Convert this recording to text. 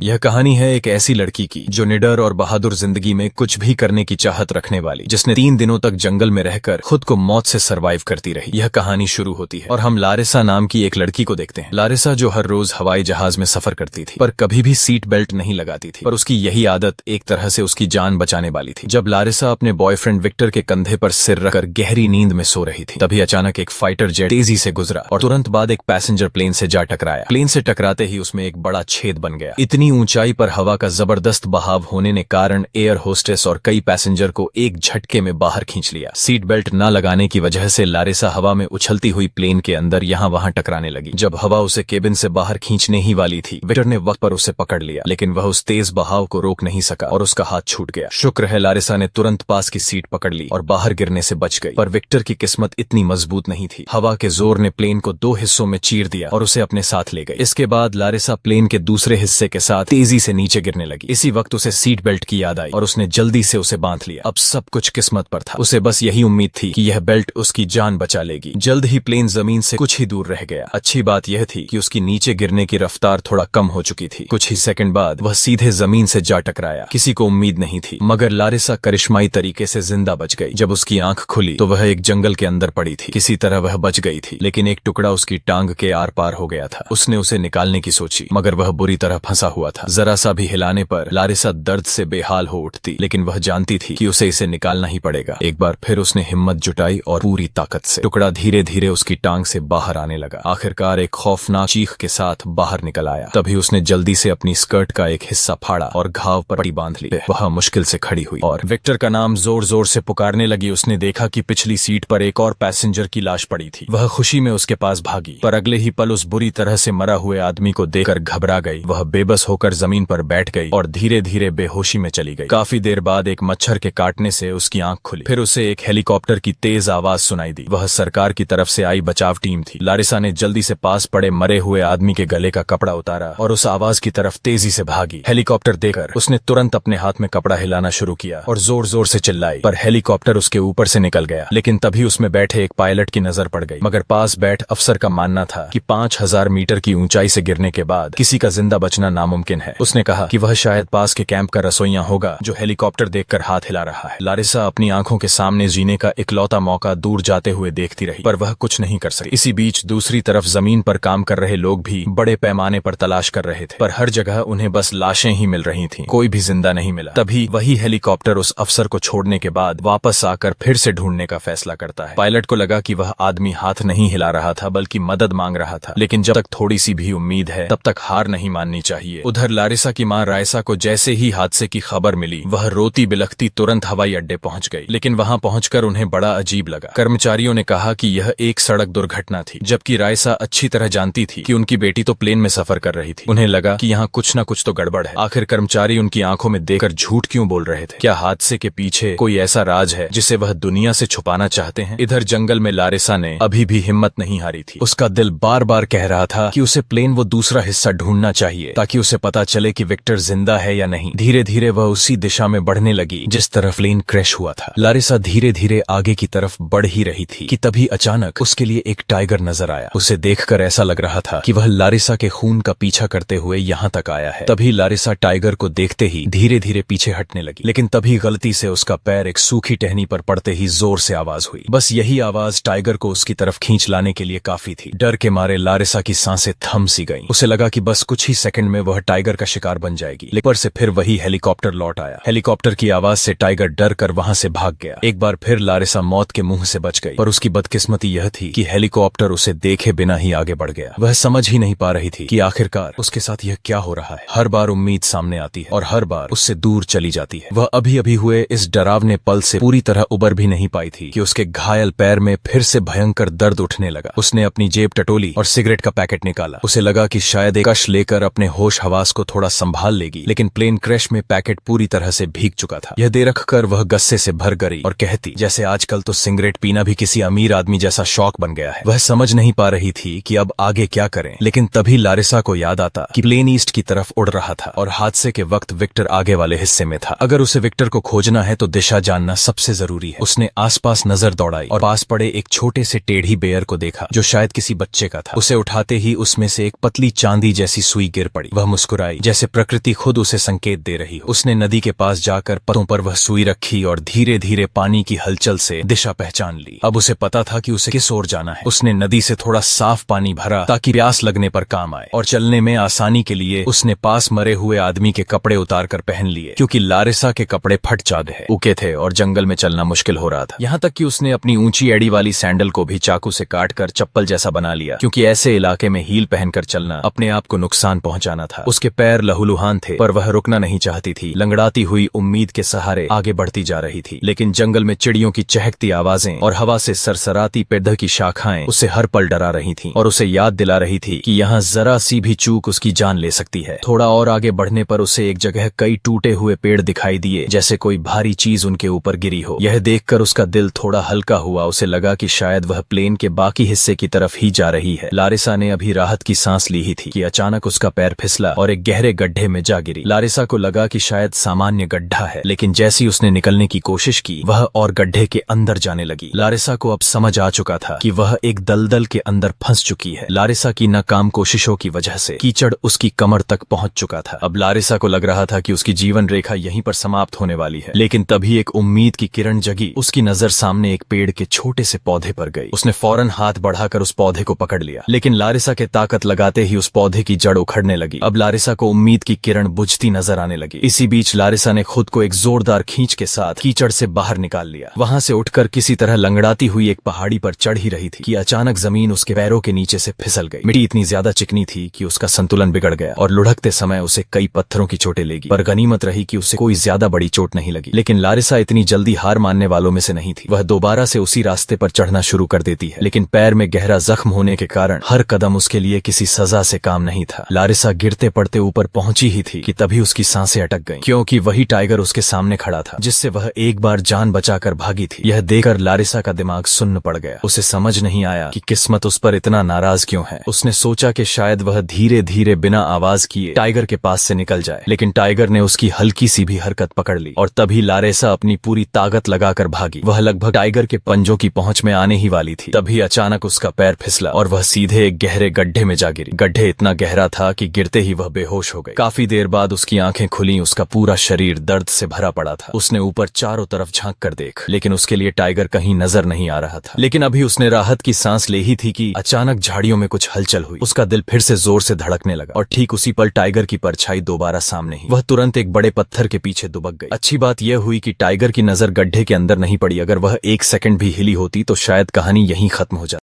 यह कहानी है एक ऐसी लड़की की जो निडर और बहादुर जिंदगी में कुछ भी करने की चाहत रखने वाली, जिसने 3 दिनों तक जंगल में रहकर खुद को मौत से सरवाइव करती रही। यह कहानी शुरू होती है और हम लारिसा नाम की एक लड़की को देखते हैं। लारिसा जो हर रोज हवाई जहाज में सफर करती थी पर कभी भी सीट बेल्ट नहीं लगाती थी, पर उसकी यही आदत एक तरह से उसकी जान बचाने वाली थी। जब लारिसा अपने बॉयफ्रेंड विक्टर के कंधे पर सिर रखकर गहरी नींद में सो रही थी, तभी अचानक एक फाइटर जेट तेजी से गुजरा और तुरंत बाद एक पैसेंजर प्लेन से जा टकराया। प्लेन से टकराते ही उसमें एक बड़ा छेद बन गया। इतनी ऊंचाई पर हवा का जबरदस्त बहाव होने ने कारण एयर होस्टेस और कई पैसेंजर को एक झटके में बाहर खींच लिया। सीट बेल्ट न लगाने की वजह से लारिसा हवा में उछलती हुई प्लेन के अंदर यहाँ वहां टकराने लगी। जब हवा उसे केबिन से बाहर खींचने ही वाली थी, विक्टर ने वक्त पर उसे पकड़ लिया, लेकिन वह उस तेज बहाव को रोक नहीं सका और उसका हाथ छूट गया। शुक्र है लारिसा ने तुरंत पास की सीट पकड़ ली और बाहर गिरने से बच गई, पर विक्टर की किस्मत इतनी मजबूत नहीं थी। हवा के जोर ने प्लेन को 2 हिस्सों में चीर दिया और उसे अपने साथ ले गई। इसके बाद लारिसा प्लेन के दूसरे हिस्से के साथ तेजी से नीचे गिरने लगी। इसी वक्त उसे सीट बेल्ट की याद आई और उसने जल्दी से उसे बांध लिया। अब सब कुछ किस्मत पर था। उसे बस यही उम्मीद थी कि यह बेल्ट उसकी जान बचा लेगी। जल्द ही प्लेन जमीन से कुछ ही दूर रह गया। अच्छी बात यह थी कि उसकी नीचे गिरने की रफ्तार थोड़ा कम हो चुकी थी। कुछ ही सेकंड बाद वह सीधे जमीन से जा टकराया। किसी को उम्मीद नहीं थी, मगर लारिसा करिश्माई तरीके से जिंदा बच गई। जब उसकी आंख खुली तो वह एक जंगल के अंदर पड़ी थी। किसी तरह वह बच गई थी, लेकिन एक टुकड़ा उसकी टांग के आर पार हो गया था। उसने उसे निकालने की सोची, मगर वह बुरी तरह फंसा हुआ था। जरा सा भी हिलाने पर लारिसा दर्द से बेहाल हो उठती, लेकिन वह जानती थी कि उसे इसे निकालना ही पड़ेगा। एक बार फिर उसने हिम्मत जुटाई और पूरी ताकत से टुकड़ा धीरे धीरे उसकी टांग से बाहर आने लगा। आखिरकार एक खौफनाक चीख के साथ बाहर निकल आया। तभी उसने जल्दी से अपनी स्कर्ट का एक हिस्सा फाड़ा और घाव पर पट्टी बांध ली। वह मुश्किल से खड़ी हुई और विक्टर का नाम जोर जोर से पुकारने लगी। उसने देखा कि पिछली सीट पर एक और पैसेंजर की लाश पड़ी थी। वह खुशी में उसके पास भागी, पर अगले ही पल उस बुरी तरह से मरा हुए आदमी को देखकर घबरा गई। वह बेबस होकर जमीन पर बैठ गई और धीरे धीरे बेहोशी में चली गई। काफी देर बाद एक मच्छर के काटने से उसकी आंख खुली। फिर उसे एक हेलीकॉप्टर की तेज आवाज सुनाई दी। वह सरकार की तरफ से आई बचाव टीम थी। लारिसा ने जल्दी से पास पड़े मरे हुए आदमी के गले का कपड़ा उतारा और उस आवाज की तरफ तेजी से भागी। हेलीकॉप्टर देखकर उसने तुरंत अपने हाथ में कपड़ा हिलाना शुरू किया और जोर जोर से चिल्लाई, पर हेलीकॉप्टर उसके ऊपर से निकल गया। लेकिन तभी उसमें बैठे एक पायलट की नजर पड़ गई, मगर पास बैठ अफसर का मानना था कि 5000 मीटर की ऊंचाई से गिरने के बाद किसी का जिंदा बचना नामुमकिन है। उसने कहा कि वह शायद पास के कैंप का रसोइया होगा जो हेलीकॉप्टर देखकर हाथ हिला रहा है। लारिसा अपनी आंखों के सामने जीने का इकलौता मौका दूर जाते हुए देखती रही, पर वह कुछ नहीं कर सकी। इसी बीच दूसरी तरफ जमीन पर काम कर रहे लोग भी बड़े पैमाने पर तलाश कर रहे थे, पर हर जगह उन्हें बस लाशें ही मिल रही थीं। कोई भी जिंदा नहीं मिला। तभी वही हेलीकॉप्टर उस अफसर को छोड़ने के बाद वापस आकर फिर से ढूंढने का फैसला करता है। पायलट को लगा कि वह आदमी हाथ नहीं हिला रहा था बल्कि मदद मांग रहा था, लेकिन जब तक थोड़ी सी भी उम्मीद है तब तक हार नहीं माननी चाहिए। उधर लारिसा की मां रायसा को जैसे ही हादसे की खबर मिली, वह रोती बिलखती तुरंत हवाई अड्डे पहुंच गई। लेकिन वहां पहुंचकर उन्हें बड़ा अजीब लगा। कर्मचारियों ने कहा कि यह एक सड़क दुर्घटना थी, जबकि रायसा अच्छी तरह जानती थी कि उनकी बेटी तो प्लेन में सफर कर रही थी। उन्हें लगा कि यहाँ कुछ न कुछ तो गड़बड़ है। आखिर कर्मचारी उनकी आंखों में देखकर झूठ क्यों बोल रहे थे? क्या हादसे के पीछे कोई ऐसा राज है जिसे वह दुनिया से छुपाना चाहते हैं? इधर जंगल में लारिसा ने अभी भी हिम्मत नहीं हारी थी। उसका दिल बार बार कह रहा था कि उसे प्लेन वो दूसरा हिस्सा ढूंढना चाहिए ताकि उसे पता चले कि विक्टर जिंदा है या नहीं। धीरे धीरे वह उसी दिशा में बढ़ने लगी जिस तरफ प्लेन क्रैश हुआ था। लारिसा धीरे धीरे आगे की तरफ बढ़ ही रही थी कि तभी अचानक उसके लिए एक टाइगर नजर आया। उसे देखकर ऐसा लग रहा था कि वह लारिसा के खून का पीछा करते हुए यहाँ तक आया है। तभी लारिसा टाइगर को देखते ही धीरे धीरे पीछे हटने लगी, लेकिन तभी गलती से उसका पैर एक सूखी टहनी पर पड़ते ही जोर से आवाज हुई। बस यही आवाज टाइगर को उसकी तरफ खींच लाने के लिए काफी थी। डर के मारे लारिसा की सांसें थम सी गईं। उसे लगा कि बस कुछ ही सेकंड में वह टाइगर का शिकार बन जाएगी। लेकिन से फिर वही हेलीकॉप्टर लौट आया। हेलीकॉप्टर की आवाज से टाइगर डर कर वहां से भाग गया। एक बार फिर लारिसा मौत के मुंह से बच गई, पर उसकी बदकिस्मती यह थी कि हेलीकॉप्टर उसे देखे बिना ही आगे बढ़ गया। वह समझ ही नहीं पा रही थी कि आखिरकार उसके साथ यह क्या हो रहा है। हर बार उम्मीद सामने आती है और हर बार उससे दूर चली जाती है। वह अभी अभी हुए इस डरावने पल से पूरी तरह उबर भी नहीं पाई थी कि उसके घायल पैर में फिर से भयंकर दर्द उठने लगा। उसने अपनी जेब टटोली और सिगरेट का पैकेट निकाला। उसे लगा कि शायद एक कश लेकर अपने होश हवास को थोड़ा संभाल लेगी, लेकिन प्लेन क्रैश में पैकेट पूरी तरह से भीग चुका था। यह देख कर वह गुस्से से भर गई और कहती जैसे आजकल तो सिगरेट पीना भी किसी अमीर आदमी जैसा शौक बन गया है। वह समझ नहीं पा रही थी कि अब आगे क्या करें, लेकिन तभी लारिसा को याद आता कि प्लेन ईस्ट की तरफ उड़ रहा था और हादसे के वक्त विक्टर आगे वाले हिस्से में था। अगर उसे विक्टर को खोजना है तो दिशा जानना सबसे जरूरी है। उसने आसपास नजर दौड़ाई और पास पड़े एक छोटे से टेढ़ी बेयर को देखा जो शायद किसी बच्चे का था। उसे उठाते ही उसमें से एक पतली चांदी जैसी सुई गिर पड़ी। वह मुस्कुराई मुस्कुराई, जैसे प्रकृति खुद उसे संकेत दे रही हो। उसने नदी के पास जाकर पत्तों पर वह सुई रखी और धीरे धीरे पानी की हलचल से दिशा पहचान ली। अब उसे पता था कि उसे किस ओर जाना है। उसने नदी से थोड़ा साफ पानी भरा ताकि प्यास लगने पर काम आए, और चलने में आसानी के लिए उसने पास मरे हुए आदमी के कपड़े उतार कर पहन लिए, क्योंकि लारिसा के कपड़े फट चुके थे और जंगल में चलना मुश्किल हो रहा था। यहाँ तक कि उसने अपनी ऊंची एड़ी वाली सैंडल को भी चाकू से काटकर चप्पल जैसा बना लिया, क्योंकि ऐसे इलाके में हील पहनकर चलना अपने आप को नुकसान पहुंचाना था। उसके पैर लहूलुहान थे, पर वह रुकना नहीं चाहती थी। लंगड़ाती हुई उम्मीद के सहारे आगे बढ़ती जा रही थी, लेकिन जंगल में चिड़ियों की चहकती आवाजें और हवा से सरसराती पेड़ की शाखाएं उसे हर पल डरा रही थीं और उसे याद दिला रही थी कि यहाँ जरा सी भी चूक उसकी जान ले सकती है। थोड़ा और आगे बढ़ने पर उसे एक जगह कई टूटे हुए पेड़ दिखाई दिए, जैसे कोई भारी चीज उनके ऊपर गिरी हो। यह देखकर उसका दिल थोड़ा हल्का हुआ। उसे लगा कि शायद वह प्लेन के बाकी हिस्से की तरफ ही जा रही है। लारिसा ने अभी राहत की सांस ली ही थी कि अचानक उसका पैर फिसला और एक गहरे गड्ढे में जा गिरी। लारिसा को लगा कि शायद सामान्य गड्ढा है, लेकिन जैसी उसने निकलने की कोशिश की, वह और गड्ढे के अंदर जाने लगी। लारिसा को अब समझ आ चुका था कि वह एक दलदल के अंदर फंस चुकी है। लारिसा की नाकाम कोशिशों की वजह से कीचड़ उसकी कमर तक पहुंच चुका था। अब लारिसा को लग रहा था कि उसकी जीवन रेखा यहीं पर समाप्त होने वाली है, लेकिन तभी एक उम्मीद की किरण जगी। उसकी नजर सामने एक पेड़ के छोटे से पौधे पर गई। उसने फौरन हाथ बढ़ाकर उस पौधे को पकड़ लिया, लेकिन लारिसा के ताकत लगाते ही उस पौधे की जड़ उखड़ने लगी। अब लारिसा को उम्मीद की किरण बुझती नजर आने लगी। इसी बीच लारिसा ने खुद को एक जोरदार खींच के साथ कीचड़ से बाहर निकाल लिया। वहां से उठकर किसी तरह लंगड़ाती हुई एक पहाड़ी पर चढ़ ही रही थी कि अचानक जमीन उसके पैरों के नीचे से फिसल गई। मिट्टी इतनी ज्यादा चिकनी थी कि उसका संतुलन बिगड़ गया और लुढ़कते समय उसे कई पत्थरों की चोटें लगी, पर गनीमत रही कि उसे कोई ज्यादा बड़ी चोट नहीं लगी। लेकिन लारिसा इतनी जल्दी हार मानने वालों में से नहीं थी। वह दोबारा से उसी रास्ते पर चढ़ना शुरू कर देती है, लेकिन पैर में गहरा जख्म होने के कारण हर कदम उसके लिए किसी सजा से काम नहीं था। लारिसा गिरते पड़ते ऊपर पहुंची ही थी कि तभी उसकी सांसें अटक गईं, क्योंकि वही टाइगर उसके सामने खड़ा था जिससे वह एक बार जान बचाकर भागी थी। यह देखकर लारिसा का दिमाग सुन्न पड़ गया। उसे समझ नहीं आया कि किस्मत उस पर इतना नाराज क्यों है। उसने सोचा कि शायद वह धीरे धीरे बिना आवाज किए टाइगर के पास से निकल जाए, लेकिन टाइगर ने उसकी हल्की सी भी हरकत पकड़ ली और तभी लारिसा अपनी पूरी ताकत लगाकर भागी। वह लगभग टाइगर के पंजों की पहुंच में आने ही वाली थी, तभी अचानक उसका पैर फिसला और वह सीधे एक गहरे गड्ढे में जा गिरी। गड्ढे इतना गहरा था कि गिरते ही वह बेहोश हो गई। काफी देर बाद उसकी आंखें खुली। उसका पूरा शरीर दर्द से भरा पड़ा था। उसने ऊपर चारों तरफ झांक कर देख, लेकिन उसके लिए टाइगर कहीं नजर नहीं आ रहा था। लेकिन अभी उसने राहत की सांस ले ही थी कि अचानक झाड़ियों में कुछ हलचल हुई। उसका दिल फिर से जोर से धड़कने लगा और ठीक उसी पल टाइगर की परछाई दोबारा सामने ही। वह तुरंत एक बड़े पत्थर के पीछे दुबक गई। अच्छी बात यह हुई कि टाइगर की नजर गड्ढे के अंदर नहीं पड़ी। अगर वह एक सेकंड भी हिली होती तो शायद कहानी यहीं खत्म हो जाती।